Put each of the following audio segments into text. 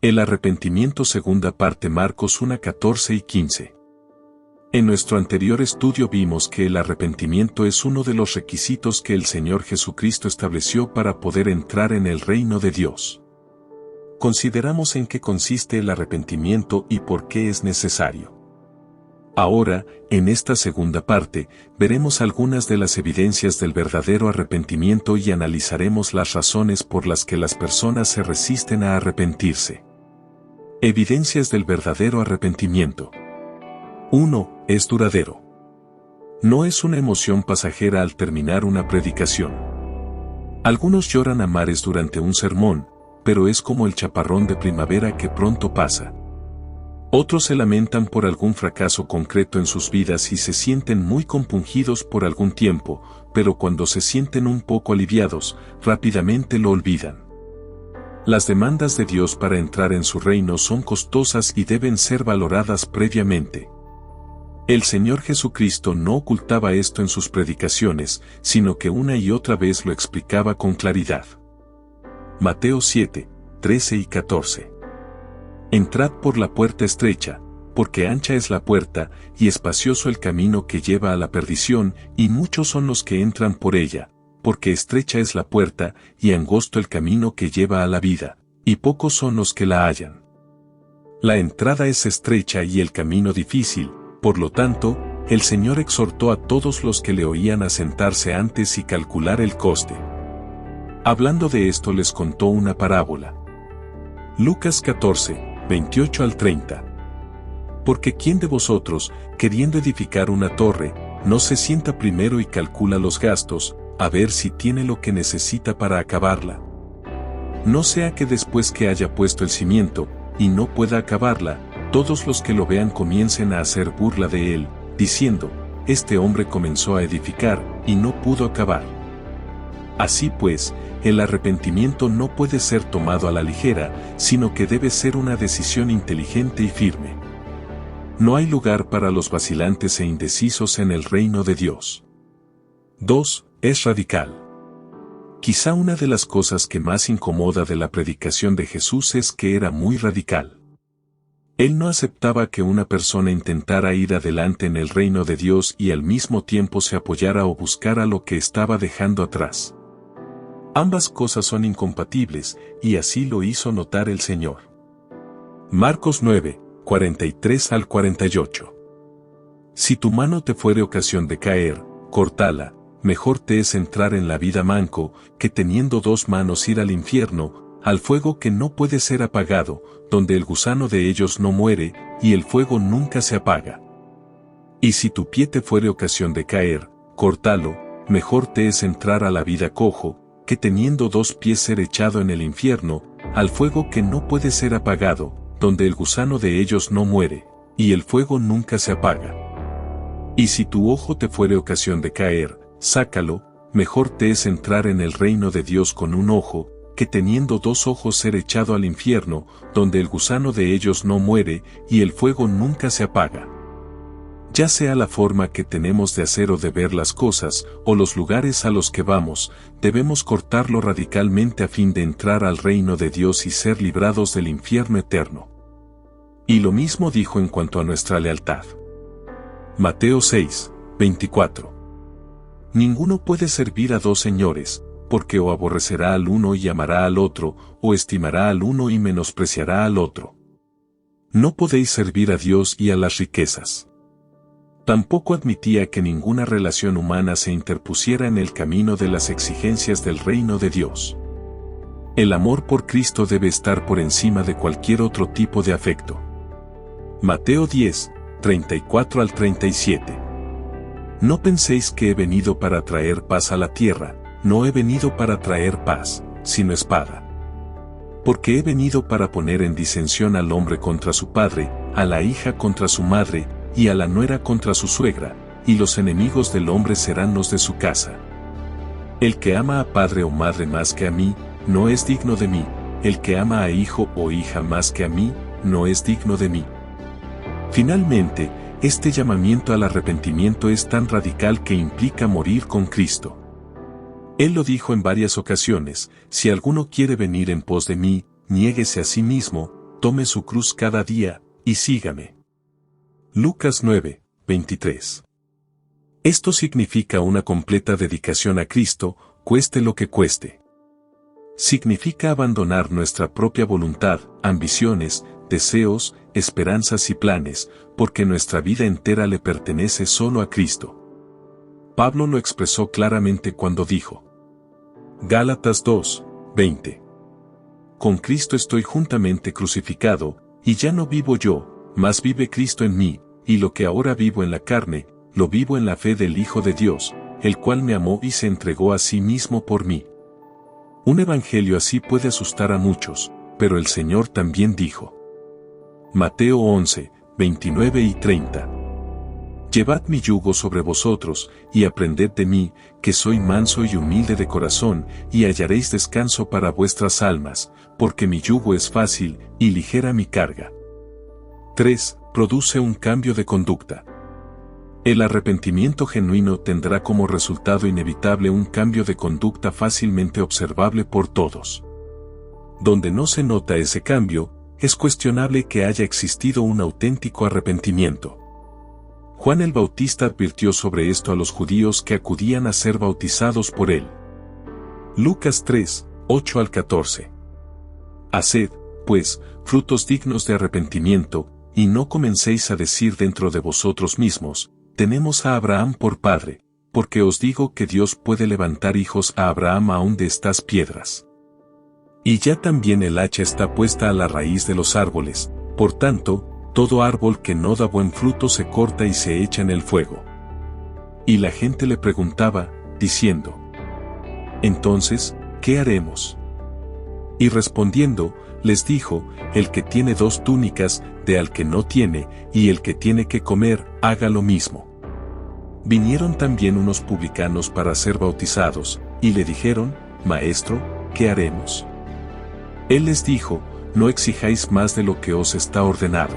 El arrepentimiento segunda parte Marcos 1, 14 y 15. En nuestro anterior estudio vimos que el arrepentimiento es uno de los requisitos que el Señor Jesucristo estableció para poder entrar en el reino de Dios. Consideramos en qué consiste el arrepentimiento y por qué es necesario. Ahora, en esta segunda parte, veremos algunas de las evidencias del verdadero arrepentimiento y analizaremos las razones por las que las personas se resisten a arrepentirse. Evidencias del verdadero arrepentimiento. 1. Es duradero. No es una emoción pasajera al terminar una predicación. Algunos lloran a mares durante un sermón, pero es como el chaparrón de primavera que pronto pasa. Otros se lamentan por algún fracaso concreto en sus vidas y se sienten muy compungidos por algún tiempo, pero cuando se sienten un poco aliviados, rápidamente lo olvidan. Las demandas de Dios para entrar en su reino son costosas y deben ser valoradas previamente. El Señor Jesucristo no ocultaba esto en sus predicaciones, sino que una y otra vez lo explicaba con claridad. Mateo 7, 13 y 14. Entrad por la puerta estrecha, porque ancha es la puerta, y espacioso el camino que lleva a la perdición, y muchos son los que entran por ella, porque estrecha es la puerta, y angosto el camino que lleva a la vida, y pocos son los que la hallan. La entrada es estrecha y el camino difícil, por lo tanto, el Señor exhortó a todos los que le oían a sentarse antes y calcular el coste. Hablando de esto les contó una parábola. Lucas 14, 28 al 30. Porque ¿quién de vosotros, queriendo edificar una torre, no se sienta primero y calcula los gastos, a ver si tiene lo que necesita para acabarla? No sea que después que haya puesto el cimiento, y no pueda acabarla, todos los que lo vean comiencen a hacer burla de él, diciendo, este hombre comenzó a edificar, y no pudo acabar. Así pues, el arrepentimiento no puede ser tomado a la ligera, sino que debe ser una decisión inteligente y firme. No hay lugar para los vacilantes e indecisos en el reino de Dios. 2. Es radical. Quizá una de las cosas que más incomoda de la predicación de Jesús es que era muy radical. Él no aceptaba que una persona intentara ir adelante en el reino de Dios y al mismo tiempo se apoyara o buscara lo que estaba dejando atrás. Ambas cosas son incompatibles, y así lo hizo notar el Señor. Marcos 9, 43 al 48. Si tu mano te fuere ocasión de caer, córtala, mejor te es entrar en la vida manco, que teniendo dos manos ir al infierno, al fuego que no puede ser apagado, donde el gusano de ellos no muere, y el fuego nunca se apaga. Y si tu pie te fuere ocasión de caer, córtalo, mejor te es entrar a la vida cojo, que teniendo dos pies ser echado en el infierno, al fuego que no puede ser apagado, donde el gusano de ellos no muere, y el fuego nunca se apaga. Y si tu ojo te fuere ocasión de caer, sácalo, mejor te es entrar en el reino de Dios con un ojo, que teniendo dos ojos ser echado al infierno, donde el gusano de ellos no muere, y el fuego nunca se apaga. Ya sea la forma que tenemos de hacer o de ver las cosas, o los lugares a los que vamos, debemos cortarlo radicalmente a fin de entrar al reino de Dios y ser librados del infierno eterno. Y lo mismo dijo en cuanto a nuestra lealtad. Mateo 6, 24. Ninguno puede servir a dos señores, porque o aborrecerá al uno y amará al otro, o estimará al uno y menospreciará al otro. No podéis servir a Dios y a las riquezas. Tampoco admitía que ninguna relación humana se interpusiera en el camino de las exigencias del reino de Dios. El amor por Cristo debe estar por encima de cualquier otro tipo de afecto. Mateo 10, 34 al 37. No penséis que he venido para traer paz a la tierra, no he venido para traer paz, sino espada. Porque he venido para poner en disensión al hombre contra su padre, a la hija contra su madre, y a la nuera contra su suegra, y los enemigos del hombre serán los de su casa. El que ama a padre o madre más que a mí, no es digno de mí, el que ama a hijo o hija más que a mí, no es digno de mí. Finalmente, este llamamiento al arrepentimiento es tan radical que implica morir con Cristo. Él lo dijo en varias ocasiones, si alguno quiere venir en pos de mí, niéguese a sí mismo, tome su cruz cada día, y sígame. Lucas 9, 23. Esto significa una completa dedicación a Cristo, cueste lo que cueste. Significa abandonar nuestra propia voluntad, ambiciones, deseos, esperanzas y planes, porque nuestra vida entera le pertenece solo a Cristo. Pablo lo expresó claramente cuando dijo: Gálatas 2, 20. Con Cristo estoy juntamente crucificado, y ya no vivo yo, mas vive Cristo en mí, y lo que ahora vivo en la carne, lo vivo en la fe del Hijo de Dios, el cual me amó y se entregó a sí mismo por mí. Un evangelio así puede asustar a muchos, pero el Señor también dijo. Mateo 11, 29 y 30. Llevad mi yugo sobre vosotros, y aprended de mí, que soy manso y humilde de corazón, y hallaréis descanso para vuestras almas, porque mi yugo es fácil, y ligera mi carga. 3. Produce un cambio de conducta. El arrepentimiento genuino tendrá como resultado inevitable un cambio de conducta fácilmente observable por todos. Donde no se nota ese cambio, es cuestionable que haya existido un auténtico arrepentimiento. Juan el Bautista advirtió sobre esto a los judíos que acudían a ser bautizados por él. Lucas 3, 8 al 14. Haced, pues, frutos dignos de arrepentimiento, y no comencéis a decir dentro de vosotros mismos: tenemos a Abraham por padre, porque os digo que Dios puede levantar hijos a Abraham aún de estas piedras. Y ya también el hacha está puesta a la raíz de los árboles, por tanto, todo árbol que no da buen fruto se corta y se echa en el fuego. Y la gente le preguntaba, diciendo: entonces, ¿qué haremos? Y respondiendo, les dijo: el que tiene 2 túnicas, dé al que no tiene, y el que tiene que comer, haga lo mismo. Vinieron también unos publicanos para ser bautizados, y le dijeron: Maestro, ¿qué haremos? Él les dijo: no exijáis más de lo que os está ordenado.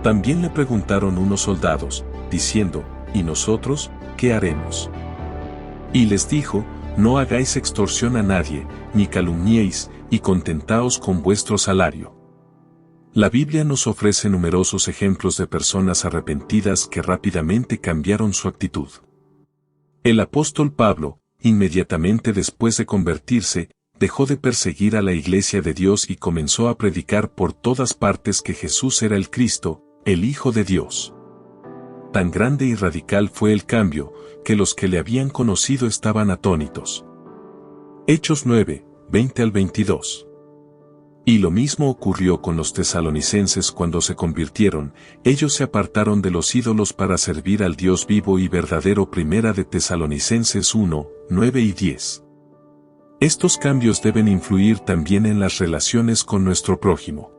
También le preguntaron unos soldados, diciendo: ¿y nosotros, qué haremos? Y les dijo: no hagáis extorsión a nadie, ni calumniéis, y contentaos con vuestro salario. La Biblia nos ofrece numerosos ejemplos de personas arrepentidas que rápidamente cambiaron su actitud. El apóstol Pablo, inmediatamente después de convertirse, dejó de perseguir a la Iglesia de Dios y comenzó a predicar por todas partes que Jesús era el Cristo, el Hijo de Dios. Tan grande y radical fue el cambio, que los que le habían conocido estaban atónitos. Hechos 9, 20 al 22. Y lo mismo ocurrió con los tesalonicenses cuando se convirtieron. Ellos se apartaron de los ídolos para servir al Dios vivo y verdadero. Primera de Tesalonicenses 1, 9 y 10. Estos cambios deben influir también en las relaciones con nuestro prójimo.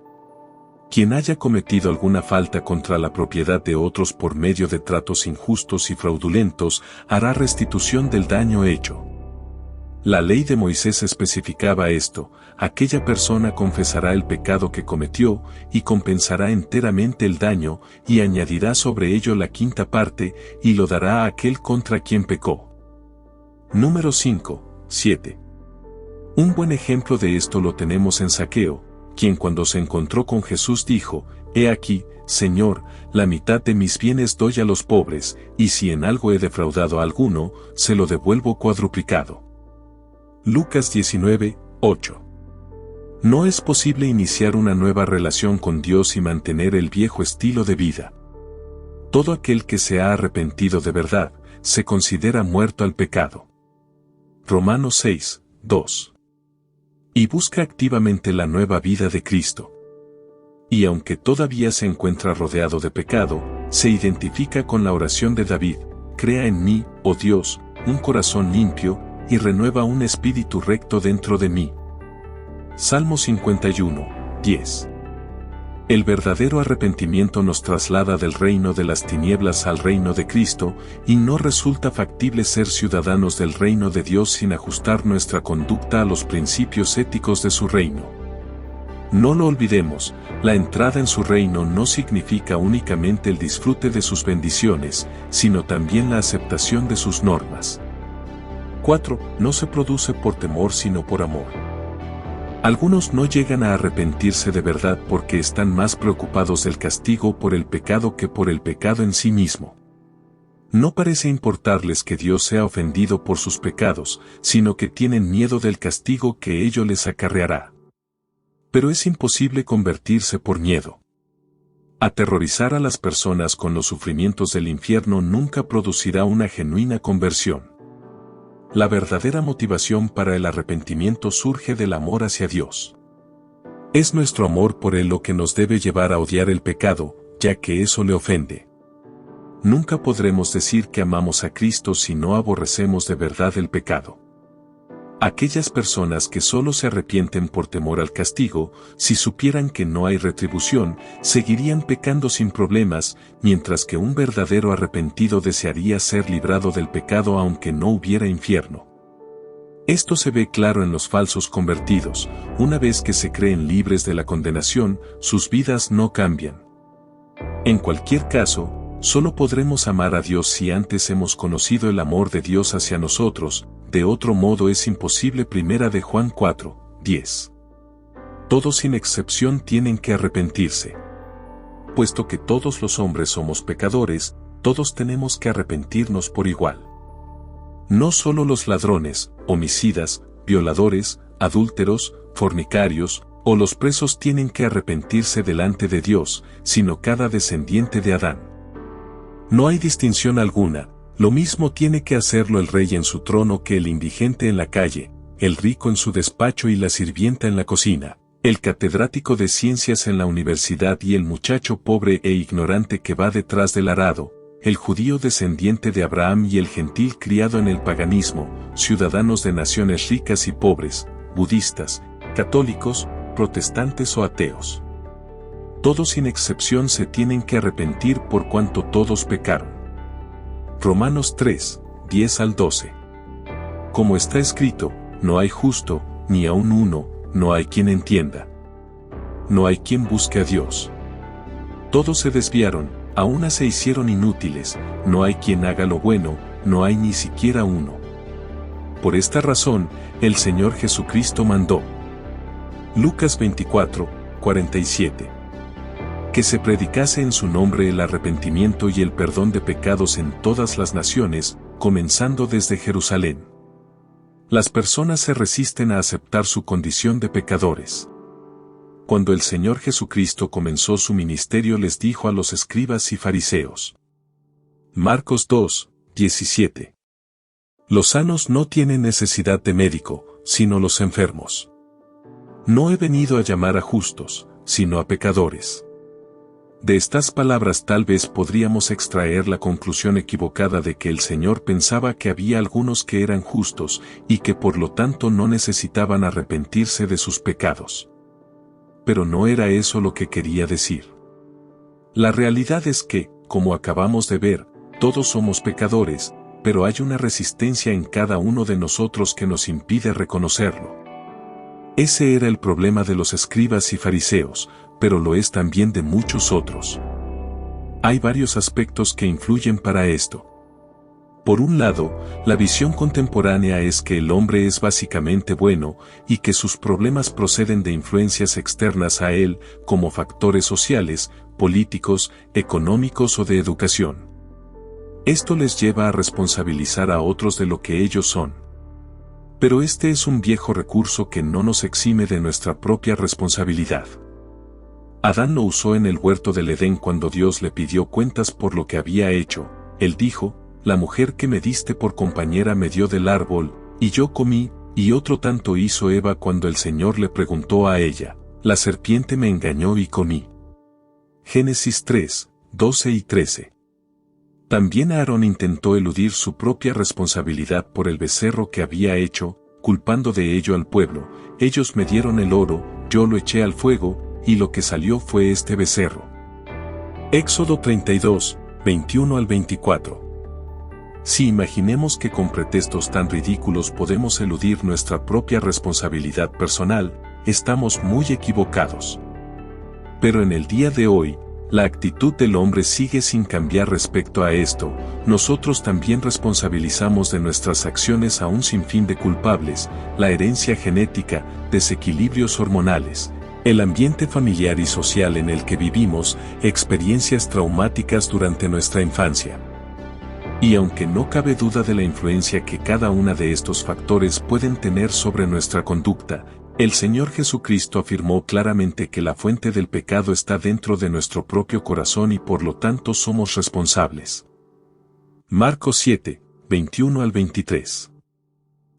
Quien haya cometido alguna falta contra la propiedad de otros por medio de tratos injustos y fraudulentos, hará restitución del daño hecho. La ley de Moisés especificaba esto: aquella persona confesará el pecado que cometió, y compensará enteramente el daño, y añadirá sobre ello la 5ª parte, y lo dará a aquel contra quien pecó. Número 5, 7. Un buen ejemplo de esto lo tenemos en Zaqueo, quien cuando se encontró con Jesús dijo: He aquí, Señor, la mitad de mis bienes doy a los pobres, y si en algo he defraudado a alguno, se lo devuelvo cuadruplicado. Lucas 19, 8. No es posible iniciar una nueva relación con Dios y mantener el viejo estilo de vida. Todo aquel que se ha arrepentido de verdad, se considera muerto al pecado. Romanos 6, 2. Y busca activamente la nueva vida de Cristo. Y aunque todavía se encuentra rodeado de pecado, se identifica con la oración de David: crea en mí, oh Dios, un corazón limpio, y renueva un espíritu recto dentro de mí. Salmo 51, 10. El verdadero arrepentimiento nos traslada del reino de las tinieblas al reino de Cristo, y no resulta factible ser ciudadanos del reino de Dios sin ajustar nuestra conducta a los principios éticos de su reino. No lo olvidemos, la entrada en su reino no significa únicamente el disfrute de sus bendiciones, sino también la aceptación de sus normas. 4. No se produce por temor sino por amor. Algunos no llegan a arrepentirse de verdad porque están más preocupados del castigo por el pecado que por el pecado en sí mismo. No parece importarles que Dios sea ofendido por sus pecados, sino que tienen miedo del castigo que ello les acarreará. Pero es imposible convertirse por miedo. Aterrorizar a las personas con los sufrimientos del infierno nunca producirá una genuina conversión. La verdadera motivación para el arrepentimiento surge del amor hacia Dios. Es nuestro amor por Él lo que nos debe llevar a odiar el pecado, ya que eso le ofende. Nunca podremos decir que amamos a Cristo si no aborrecemos de verdad el pecado. Aquellas personas que solo se arrepienten por temor al castigo, si supieran que no hay retribución, seguirían pecando sin problemas, mientras que un verdadero arrepentido desearía ser librado del pecado aunque no hubiera infierno. Esto se ve claro en los falsos convertidos. Una vez que se creen libres de la condenación, sus vidas no cambian. En cualquier caso, solo podremos amar a Dios si antes hemos conocido el amor de Dios hacia nosotros. De otro modo es imposible. 1 de Juan 4, 10. Todos sin excepción tienen que arrepentirse. Puesto que todos los hombres somos pecadores, todos tenemos que arrepentirnos por igual. No solo los ladrones, homicidas, violadores, adúlteros, fornicarios, o los presos tienen que arrepentirse delante de Dios, sino cada descendiente de Adán. No hay distinción alguna. Lo mismo tiene que hacerlo el rey en su trono que el indigente en la calle, el rico en su despacho y la sirvienta en la cocina, el catedrático de ciencias en la universidad y el muchacho pobre e ignorante que va detrás del arado, el judío descendiente de Abraham y el gentil criado en el paganismo, ciudadanos de naciones ricas y pobres, budistas, católicos, protestantes o ateos. Todos sin excepción se tienen que arrepentir por cuanto todos pecaron. Romanos 3, 10 al 12. Como está escrito, no hay justo, ni aun uno, no hay quien entienda. No hay quien busque a Dios. Todos se desviaron, a una se hicieron inútiles, no hay quien haga lo bueno, no hay ni siquiera uno. Por esta razón, el Señor Jesucristo mandó. Lucas 24, 47. Que se predicase en su nombre el arrepentimiento y el perdón de pecados en todas las naciones, comenzando desde Jerusalén. Las personas se resisten a aceptar su condición de pecadores. Cuando el Señor Jesucristo comenzó su ministerio les dijo a los escribas y fariseos. Marcos 2, 17. Los sanos no tienen necesidad de médico, sino los enfermos. No he venido a llamar a justos, sino a pecadores. De estas palabras tal vez podríamos extraer la conclusión equivocada de que el Señor pensaba que había algunos que eran justos y que por lo tanto no necesitaban arrepentirse de sus pecados. Pero no era eso lo que quería decir. La realidad es que, como acabamos de ver, todos somos pecadores, pero hay una resistencia en cada uno de nosotros que nos impide reconocerlo. Ese era el problema de los escribas y fariseos, pero lo es también de muchos otros. Hay varios aspectos que influyen para esto. Por un lado, la visión contemporánea es que el hombre es básicamente bueno y que sus problemas proceden de influencias externas a él, como factores sociales, políticos, económicos o de educación. Esto les lleva a responsabilizar a otros de lo que ellos son. Pero este es un viejo recurso que no nos exime de nuestra propia responsabilidad. Adán lo usó en el huerto del Edén cuando Dios le pidió cuentas por lo que había hecho. Él dijo, la mujer que me diste por compañera me dio del árbol, y yo comí, y otro tanto hizo Eva cuando el Señor le preguntó a ella, la serpiente me engañó y comí. Génesis 3, 12 y 13. También Aarón intentó eludir su propia responsabilidad por el becerro que había hecho, culpando de ello al pueblo. Ellos me dieron el oro, yo lo eché al fuego, y lo que salió fue este becerro. Éxodo 32, 21 al 24. Si imaginemos que con pretextos tan ridículos podemos eludir nuestra propia responsabilidad personal, estamos muy equivocados. Pero en el día de hoy, La actitud del hombre sigue sin cambiar respecto a esto. Nosotros también responsabilizamos de nuestras acciones a un sinfín de culpables, la herencia genética, desequilibrios hormonales, el ambiente familiar y social en el que vivimos, experiencias traumáticas durante nuestra infancia. Y aunque no cabe duda de la influencia que cada uno de estos factores pueden tener sobre nuestra conducta, el Señor Jesucristo afirmó claramente que la fuente del pecado está dentro de nuestro propio corazón y por lo tanto somos responsables. Marcos 7, 21 al 23.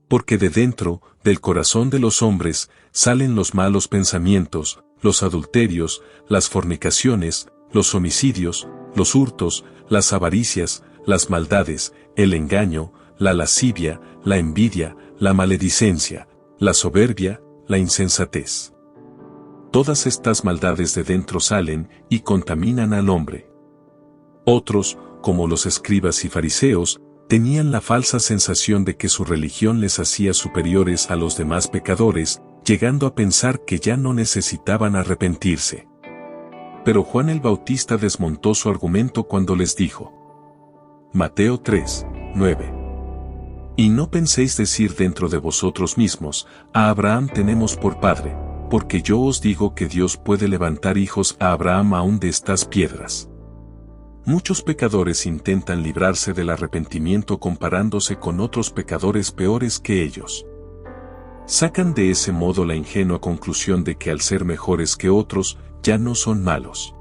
Porque de dentro, del corazón de los hombres, salen los malos pensamientos, los adulterios, las fornicaciones, los homicidios, los hurtos, las avaricias, las maldades, el engaño, la lascivia, la envidia, la maledicencia, la soberbia, la insensatez. Todas estas maldades de dentro salen y contaminan al hombre. Otros, como los escribas y fariseos, tenían la falsa sensación de que su religión les hacía superiores a los demás pecadores, llegando a pensar que ya no necesitaban arrepentirse. Pero Juan el Bautista desmontó su argumento cuando les dijo: Mateo 3, 9. Y no penséis decir dentro de vosotros mismos, a Abraham tenemos por padre, porque yo os digo que Dios puede levantar hijos a Abraham aún de estas piedras. Muchos pecadores intentan librarse del arrepentimiento comparándose con otros pecadores peores que ellos. Sacan de ese modo la ingenua conclusión de que al ser mejores que otros, ya no son malos.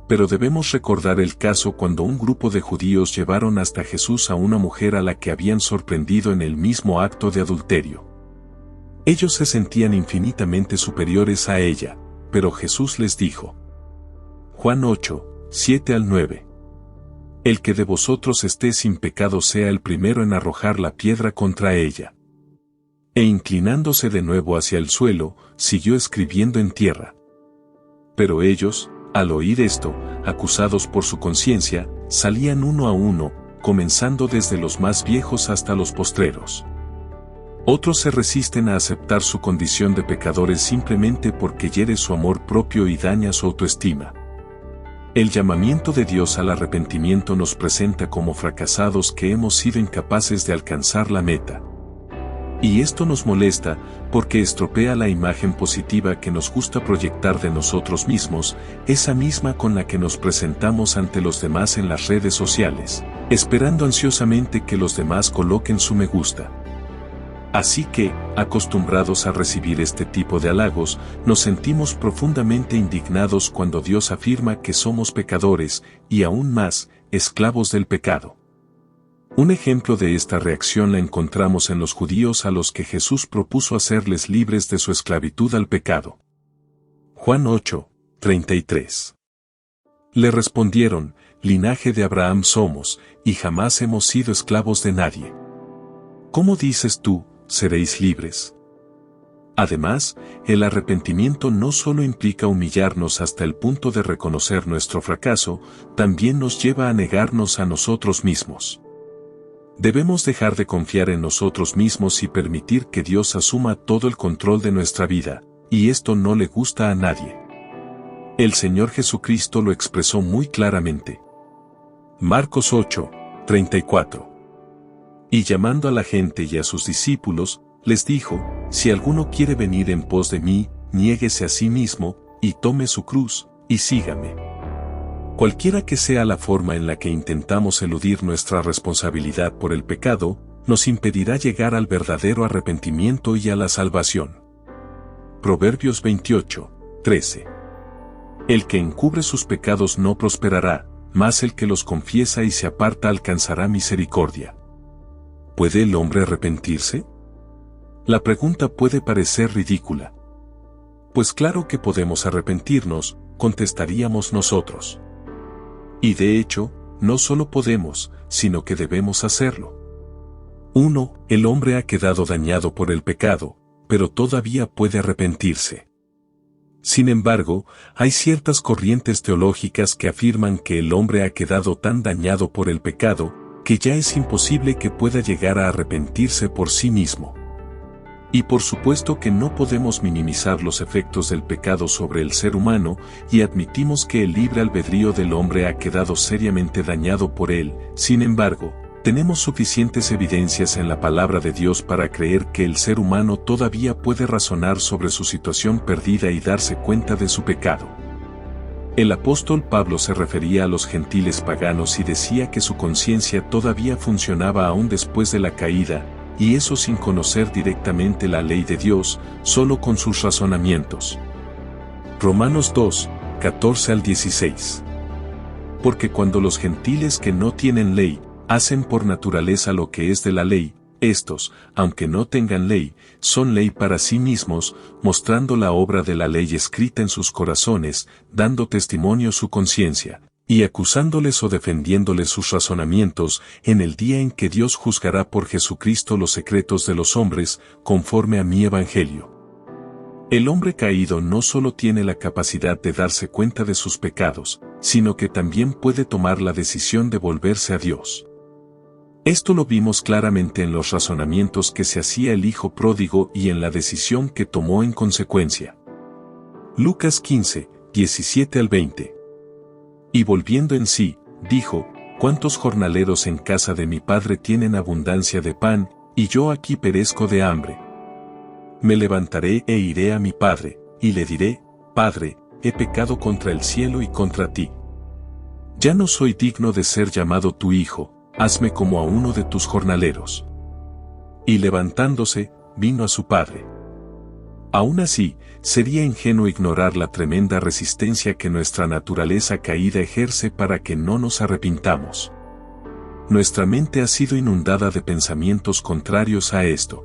Pero debemos recordar el caso cuando un grupo de judíos llevaron hasta Jesús a una mujer a la que habían sorprendido en el mismo acto de adulterio. Ellos se sentían infinitamente superiores a ella, pero Jesús les dijo. Juan 8, 7 al 9. El que de vosotros esté sin pecado sea el primero en arrojar la piedra contra ella. E inclinándose de nuevo hacia el suelo, siguió escribiendo en tierra. Pero ellos, al oír esto, acusados por su conciencia, salían uno a uno, comenzando desde los más viejos hasta los postreros. Otros se resisten a aceptar su condición de pecadores simplemente porque hiere su amor propio y daña su autoestima. El llamamiento de Dios al arrepentimiento nos presenta como fracasados que hemos sido incapaces de alcanzar la meta. Y esto nos molesta, porque estropea la imagen positiva que nos gusta proyectar de nosotros mismos, esa misma con la que nos presentamos ante los demás en las redes sociales, esperando ansiosamente que los demás coloquen su me gusta. Así que, acostumbrados a recibir este tipo de halagos, nos sentimos profundamente indignados cuando Dios afirma que somos pecadores, y aún más, esclavos del pecado. Un ejemplo de esta reacción la encontramos en los judíos a los que Jesús propuso hacerles libres de su esclavitud al pecado. Juan 8, 33. Le respondieron, linaje de Abraham somos, y jamás hemos sido esclavos de nadie. ¿Cómo dices tú, seréis libres? Además, el arrepentimiento no solo implica humillarnos hasta el punto de reconocer nuestro fracaso, también nos lleva a negarnos a nosotros mismos. Debemos dejar de confiar en nosotros mismos y permitir que Dios asuma todo el control de nuestra vida, y esto no le gusta a nadie. El Señor Jesucristo lo expresó muy claramente. Marcos 8, 34. Y llamando a la gente y a sus discípulos, les dijo, si alguno quiere venir en pos de mí, niéguese a sí mismo, y tome su cruz, y sígame. Cualquiera que sea la forma en la que intentamos eludir nuestra responsabilidad por el pecado, nos impedirá llegar al verdadero arrepentimiento y a la salvación. Proverbios 28, 13. El que encubre sus pecados no prosperará, mas el que los confiesa y se aparta alcanzará misericordia. ¿Puede el hombre arrepentirse? La pregunta puede parecer ridícula. Pues claro que podemos arrepentirnos, contestaríamos nosotros. Y de hecho, no solo podemos, sino que debemos hacerlo. 1. El hombre ha quedado dañado por el pecado, pero todavía puede arrepentirse. Sin embargo, hay ciertas corrientes teológicas que afirman que el hombre ha quedado tan dañado por el pecado, que ya es imposible que pueda llegar a arrepentirse por sí mismo. Y por supuesto que no podemos minimizar los efectos del pecado sobre el ser humano, y admitimos que el libre albedrío del hombre ha quedado seriamente dañado por él. Sin embargo, tenemos suficientes evidencias en la palabra de Dios para creer que el ser humano todavía puede razonar sobre su situación perdida y darse cuenta de su pecado. El apóstol Pablo se refería a los gentiles paganos y decía que su conciencia todavía funcionaba aún después de la caída, y eso sin conocer directamente la ley de Dios, solo con sus razonamientos. Romanos 2, 14 al 16. Porque cuando los gentiles que no tienen ley, hacen por naturaleza lo que es de la ley, estos, aunque no tengan ley, son ley para sí mismos, mostrando la obra de la ley escrita en sus corazones, dando testimonio su conciencia, y acusándoles o defendiéndoles sus razonamientos, en el día en que Dios juzgará por Jesucristo los secretos de los hombres, conforme a mi evangelio. El hombre caído no solo tiene la capacidad de darse cuenta de sus pecados, sino que también puede tomar la decisión de volverse a Dios. Esto lo vimos claramente en los razonamientos que se hacía el hijo pródigo y en la decisión que tomó en consecuencia. Lucas 15, 17 al 20. Y volviendo en sí, dijo: ¿Cuántos jornaleros en casa de mi padre tienen abundancia de pan, y yo aquí perezco de hambre? Me levantaré e iré a mi padre, y le diré: Padre, he pecado contra el cielo y contra ti. Ya no soy digno de ser llamado tu hijo, hazme como a uno de tus jornaleros. Y levantándose, vino a su padre. Aún así, sería ingenuo ignorar la tremenda resistencia que nuestra naturaleza caída ejerce para que no nos arrepintamos. Nuestra mente ha sido inundada de pensamientos contrarios a esto.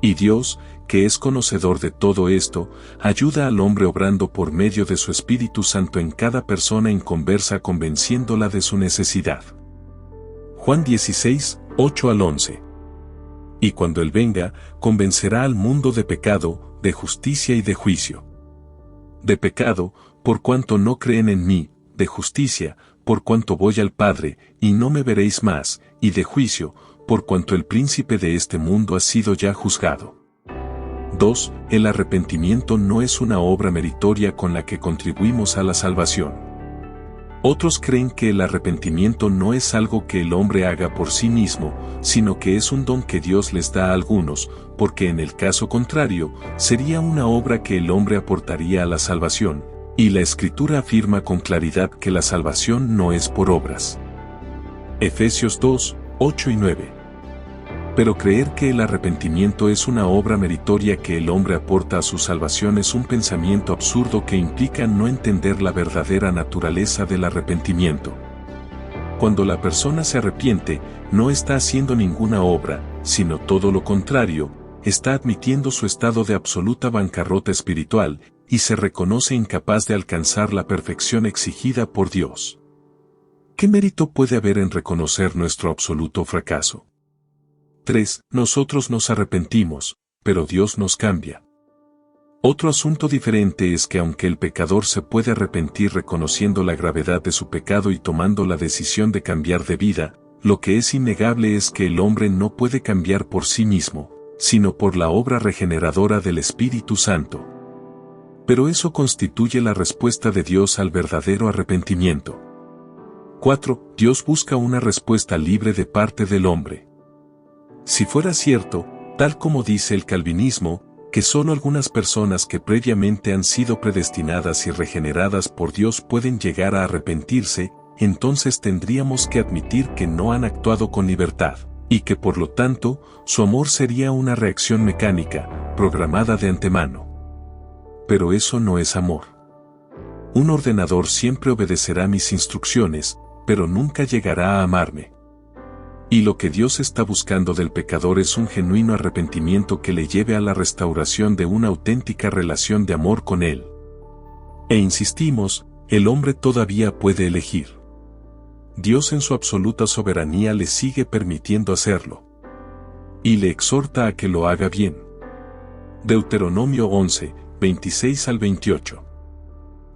Y Dios, que es conocedor de todo esto, ayuda al hombre obrando por medio de su Espíritu Santo en cada persona inconversa, convenciéndola de su necesidad. Juan 16, 8 al 11. Y cuando Él venga, convencerá al mundo de pecado, de justicia y de juicio. De pecado, por cuanto no creen en mí; de justicia, por cuanto voy al Padre, y no me veréis más; y de juicio, por cuanto el príncipe de este mundo ha sido ya juzgado. 2. El arrepentimiento no es una obra meritoria con la que contribuimos a la salvación. Otros creen que el arrepentimiento no es algo que el hombre haga por sí mismo, sino que es un don que Dios les da a algunos, porque en el caso contrario, sería una obra que el hombre aportaría a la salvación, y la Escritura afirma con claridad que la salvación no es por obras. Efesios 2, 8 y 9. Pero creer que el arrepentimiento es una obra meritoria que el hombre aporta a su salvación es un pensamiento absurdo que implica no entender la verdadera naturaleza del arrepentimiento. Cuando la persona se arrepiente, no está haciendo ninguna obra, sino todo lo contrario, está admitiendo su estado de absoluta bancarrota espiritual, y se reconoce incapaz de alcanzar la perfección exigida por Dios. ¿Qué mérito puede haber en reconocer nuestro absoluto fracaso? 3. Nosotros nos arrepentimos, pero Dios nos cambia. Otro asunto diferente es que aunque el pecador se puede arrepentir reconociendo la gravedad de su pecado y tomando la decisión de cambiar de vida, lo que es innegable es que el hombre no puede cambiar por sí mismo, sino por la obra regeneradora del Espíritu Santo. Pero eso constituye la respuesta de Dios al verdadero arrepentimiento. 4. Dios busca una respuesta libre de parte del hombre. Si fuera cierto, tal como dice el calvinismo, que solo algunas personas que previamente han sido predestinadas y regeneradas por Dios pueden llegar a arrepentirse, entonces tendríamos que admitir que no han actuado con libertad, y que por lo tanto, su amor sería una reacción mecánica, programada de antemano. Pero eso no es amor. Un ordenador siempre obedecerá mis instrucciones, pero nunca llegará a amarme. Y lo que Dios está buscando del pecador es un genuino arrepentimiento que le lleve a la restauración de una auténtica relación de amor con Él. E insistimos, el hombre todavía puede elegir. Dios en su absoluta soberanía le sigue permitiendo hacerlo. Y le exhorta a que lo haga bien. Deuteronomio 11, 26 al 28.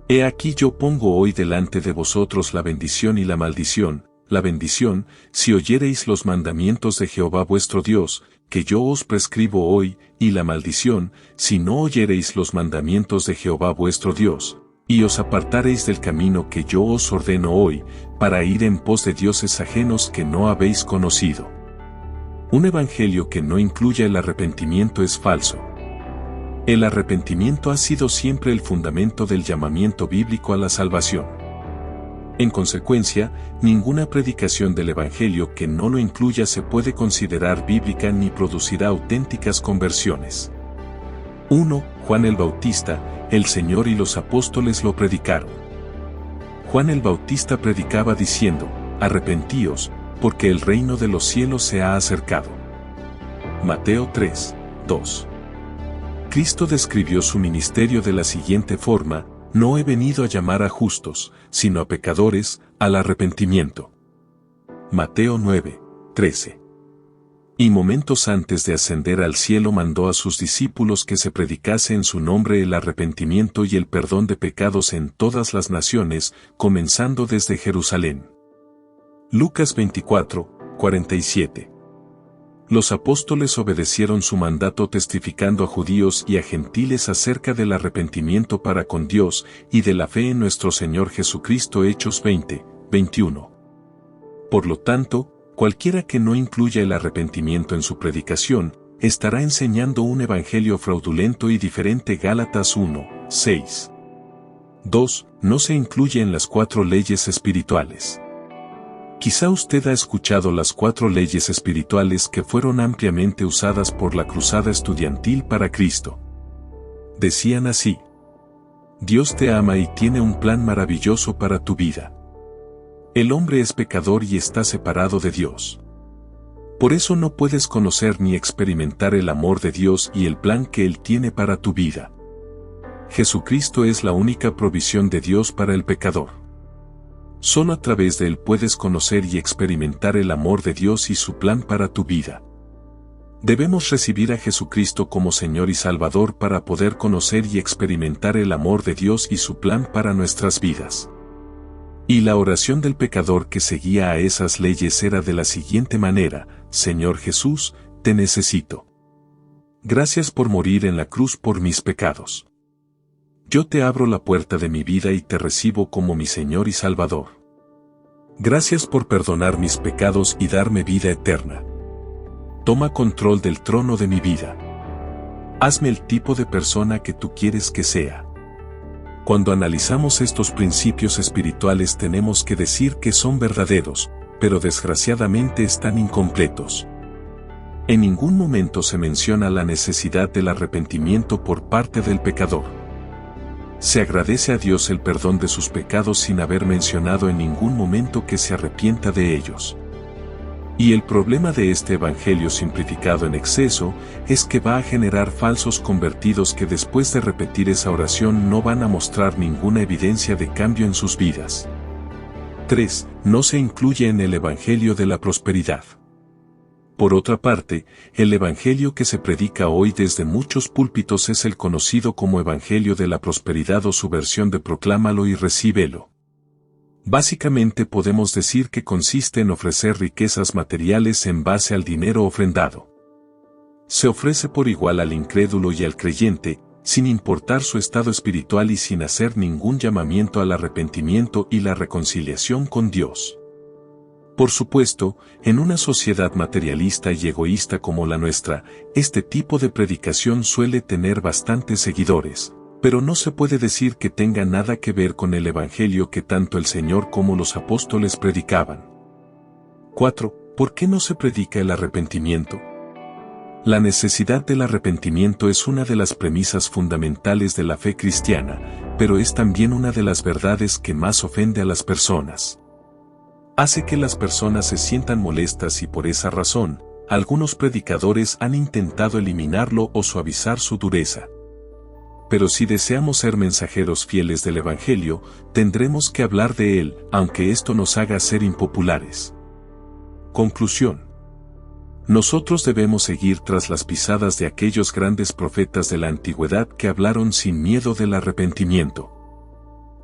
He aquí yo pongo hoy delante de vosotros la bendición y la maldición. la bendición, si oyereis los mandamientos de Jehová vuestro Dios, que yo os prescribo hoy, y la maldición, si no oyereis los mandamientos de Jehová vuestro Dios, y os apartareis del camino que yo os ordeno hoy, para ir en pos de dioses ajenos que no habéis conocido. Un evangelio que no incluya el arrepentimiento es falso. El arrepentimiento ha sido siempre el fundamento del llamamiento bíblico a la salvación. En consecuencia, ninguna predicación del evangelio que no lo incluya se puede considerar bíblica ni producirá auténticas conversiones. 1. Juan el Bautista, el Señor y los apóstoles lo predicaron. Juan el Bautista predicaba diciendo: arrepentíos, porque el reino de los cielos se ha acercado. Mateo 3, 2. Cristo describió su ministerio de la siguiente forma: no he venido a llamar a justos, sino a pecadores, al arrepentimiento. Mateo 9, 13. Y momentos antes de ascender al cielo mandó a sus discípulos que se predicase en su nombre el arrepentimiento y el perdón de pecados en todas las naciones, comenzando desde Jerusalén. Lucas 24, 47. Los apóstoles obedecieron su mandato testificando a judíos y a gentiles acerca del arrepentimiento para con Dios y de la fe en nuestro Señor Jesucristo. Hechos 20, 21. Por lo tanto, cualquiera que no incluya el arrepentimiento en su predicación, estará enseñando un evangelio fraudulento y diferente. Gálatas 1, 6. 2. No se incluye en las 4 leyes espirituales. Quizá usted ha escuchado las 4 leyes espirituales que fueron ampliamente usadas por la Cruzada Estudiantil para Cristo. Decían así: Dios te ama y tiene un plan maravilloso para tu vida. El hombre es pecador y está separado de Dios. Por eso no puedes conocer ni experimentar el amor de Dios y el plan que Él tiene para tu vida. Jesucristo es la única provisión de Dios para el pecador. Solo a través de Él puedes conocer y experimentar el amor de Dios y su plan para tu vida. Debemos recibir a Jesucristo como Señor y Salvador para poder conocer y experimentar el amor de Dios y su plan para nuestras vidas. Y la oración del pecador que seguía a esas leyes era de la siguiente manera: Señor Jesús, te necesito. Gracias por morir en la cruz por mis pecados. Yo te abro la puerta de mi vida y te recibo como mi Señor y Salvador. Gracias por perdonar mis pecados y darme vida eterna. Toma control del trono de mi vida. Hazme el tipo de persona que tú quieres que sea. Cuando analizamos estos principios espirituales tenemos que decir que son verdaderos, pero desgraciadamente están incompletos. En ningún momento se menciona la necesidad del arrepentimiento por parte del pecador. Se agradece a Dios el perdón de sus pecados sin haber mencionado en ningún momento que se arrepienta de ellos. Y el problema de este evangelio simplificado en exceso es que va a generar falsos convertidos que después de repetir esa oración no van a mostrar ninguna evidencia de cambio en sus vidas. 3. No se incluye en el evangelio de la prosperidad. Por otra parte, el evangelio que se predica hoy desde muchos púlpitos es el conocido como evangelio de la prosperidad o su versión de proclámalo y recíbelo. Básicamente podemos decir que consiste en ofrecer riquezas materiales en base al dinero ofrendado. Se ofrece por igual al incrédulo y al creyente, sin importar su estado espiritual y sin hacer ningún llamamiento al arrepentimiento y la reconciliación con Dios. Por supuesto, en una sociedad materialista y egoísta como la nuestra, este tipo de predicación suele tener bastantes seguidores, pero no se puede decir que tenga nada que ver con el evangelio que tanto el Señor como los apóstoles predicaban. 4. ¿Por qué no se predica el arrepentimiento? La necesidad del arrepentimiento es una de las premisas fundamentales de la fe cristiana, pero es también una de las verdades que más ofende a las personas. Hace que las personas se sientan molestas y por esa razón, algunos predicadores han intentado eliminarlo o suavizar su dureza. Pero si deseamos ser mensajeros fieles del Evangelio, tendremos que hablar de él, aunque esto nos haga ser impopulares. Conclusión. Nosotros debemos seguir tras las pisadas de aquellos grandes profetas de la antigüedad que hablaron sin miedo del arrepentimiento.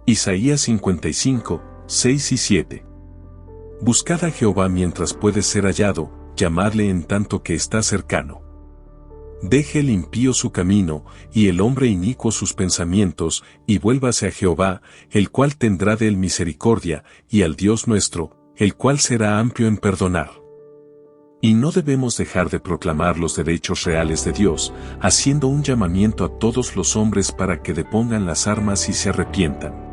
Isaías 55, 6 y 7. Buscad a Jehová mientras puede ser hallado, llamadle en tanto que está cercano. Deje el impío su camino, y el hombre inicuo sus pensamientos, y vuélvase a Jehová, el cual tendrá de él misericordia, y al Dios nuestro, el cual será amplio en perdonar. Y no debemos dejar de proclamar los derechos reales de Dios, haciendo un llamamiento a todos los hombres para que depongan las armas y se arrepientan.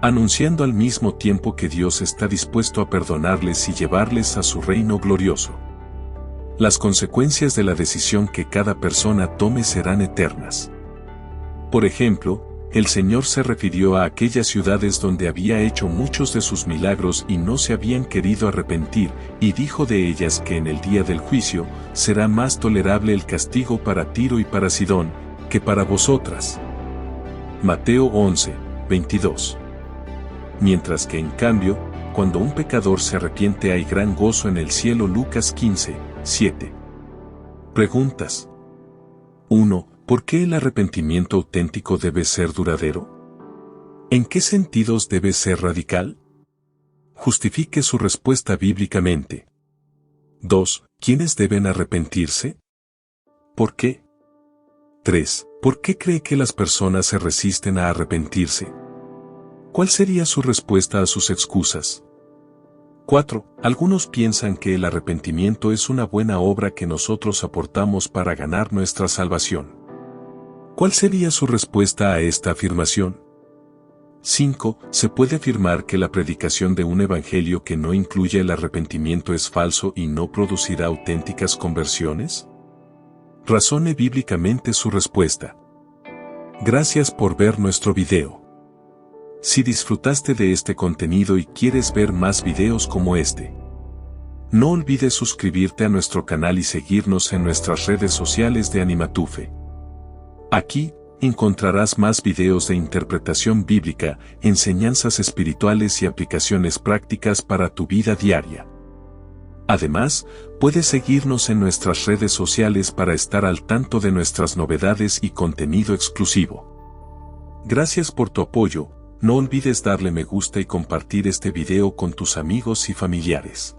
Anunciando al mismo tiempo que Dios está dispuesto a perdonarles y llevarles a su reino glorioso. Las consecuencias de la decisión que cada persona tome serán eternas. Por ejemplo, el Señor se refirió a aquellas ciudades donde había hecho muchos de sus milagros y no se habían querido arrepentir, y dijo de ellas que en el día del juicio será más tolerable el castigo para Tiro y para Sidón, que para vosotras. Mateo 11, 22. Mientras que en cambio, cuando un pecador se arrepiente hay gran gozo en el cielo. Lucas 15, 7. Preguntas. 1. ¿Por qué el arrepentimiento auténtico debe ser duradero? ¿En qué sentidos debe ser radical? Justifique su respuesta bíblicamente. 2. ¿Quiénes deben arrepentirse? ¿Por qué? 3. ¿Por qué cree que las personas se resisten a arrepentirse? ¿Cuál sería su respuesta a sus excusas? 4. Algunos piensan que el arrepentimiento es una buena obra que nosotros aportamos para ganar nuestra salvación. ¿Cuál sería su respuesta a esta afirmación? 5. ¿Se puede afirmar que la predicación de un evangelio que no incluye el arrepentimiento es falso y no producirá auténticas conversiones? Razone bíblicamente su respuesta. Gracias por ver nuestro video. Si disfrutaste de este contenido y quieres ver más videos como este, no olvides suscribirte a nuestro canal y seguirnos en nuestras redes sociales de Animatufe. Aquí encontrarás más videos de interpretación bíblica, enseñanzas espirituales y aplicaciones prácticas para tu vida diaria. Además, puedes seguirnos en nuestras redes sociales para estar al tanto de nuestras novedades y contenido exclusivo. Gracias por tu apoyo. No olvides darle me gusta y compartir este video con tus amigos y familiares.